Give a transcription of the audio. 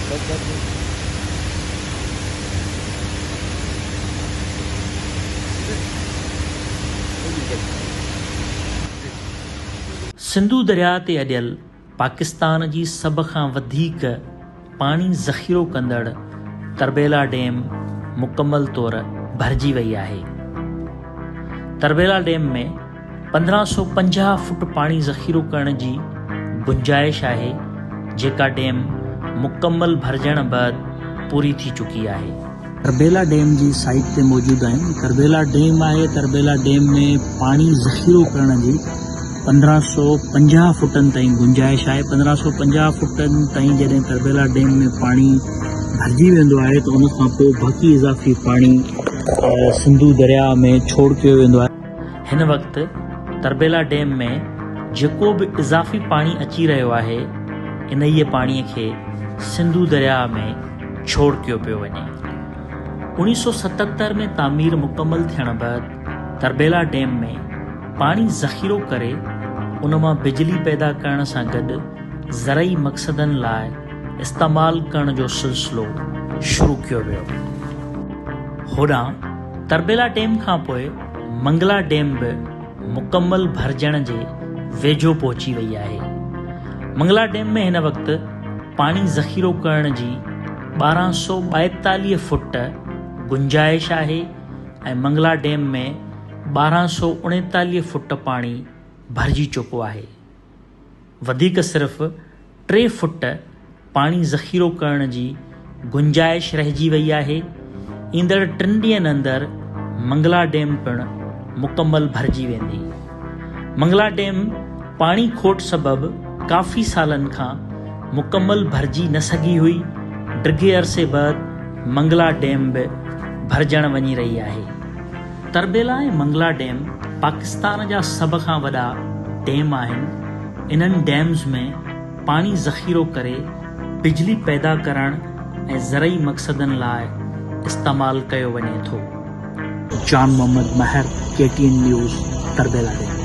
सिंधु दरिया ते अॼियल पाकिस्तान जी सभ खां वधीक पाणी ज़ख़ीरो कंदड़ तरबेला डैम मुकमल तौर भरिजी वई आहे। तरबेला डैम में 1550 फुट पाणी ज़ख़ीरो करण जी गुंजाइश आहे, जेका डैम मुकमल भरजण बैदि पूरी थी चुकी आहे। तरबेला डैम जी साइट ते मौजूद आहियूं। तरबेला डैम आहे। तरबेला डैम में पाणी ज़ख़ीरो करण जी 1550 फुटनि ताईं गुंजाइश आहे। 1550 फुटनि ताईं जॾहिं तरबेला डैम में पाणी भरिजी वेंदो आहे त उन खां पोइ बाक़ी इज़ाफ़ी पाणी सिंधु दरिया में छोड़ कयो वेंदो आहे। हिन वक़्तु तरबेला डैम में जेको बि इज़ाफ़ी पाणी अची रहियो आहे, इन ई पाणीअ खे सिंधु दरिया में छोड़ कयो पियो वञे। 1977 में तामीर मुकमल थियण बैदि तरबेला डैम में पाणी ज़ख़ीरो करे उन मां बिजली पैदा करण सां गॾु ज़रई मक़सदनि लाइ इस्तेमालु करण जो सिलसिलो शुरू कयो वियो। होॾां तरबेला डैम खां पोइ मंगला डैम बि मुकमल भरजण जे वेझो पहुची वई आहे। मंगला डैम में हिन वक़्तु पाणी ज़ख़ीरो करण जी 1242 फुट गुंजाइश आहे ऐं मंगला डैम में 1239 फुट पाणी भरिजी चुको आहे। वधीक सिर्फ़ 3 फुट पाणी ज़ख़ीरो करण जी गुंजाइश रहिजी वई आहे। ईंदड़ 3 ॾींहंनि अंदरि मंगला डैम पिणु मुकमल भरिजी वेंदी। मंगला डैम पाणी खोट सबबि काफ़ी सालनि खां मुकमल भरिजी न सघी हुई। डिघे अरसे बैदि मंगला डैम बि भरजण वञी रही आहे। तरबेला ऐं मंगला डैम पाकिस्तान जा सभ खां वॾा डैम आहिनि। इन्हनि डैम्स में पाणी ज़ख़ीरो करे बिजली पैदा करण ऐं ज़रई मक़सदनि लाइ इस्तेमालु कयो वञे थो। जान मोहम्मद महर, KTN न्यूज़, तरबेला डैम।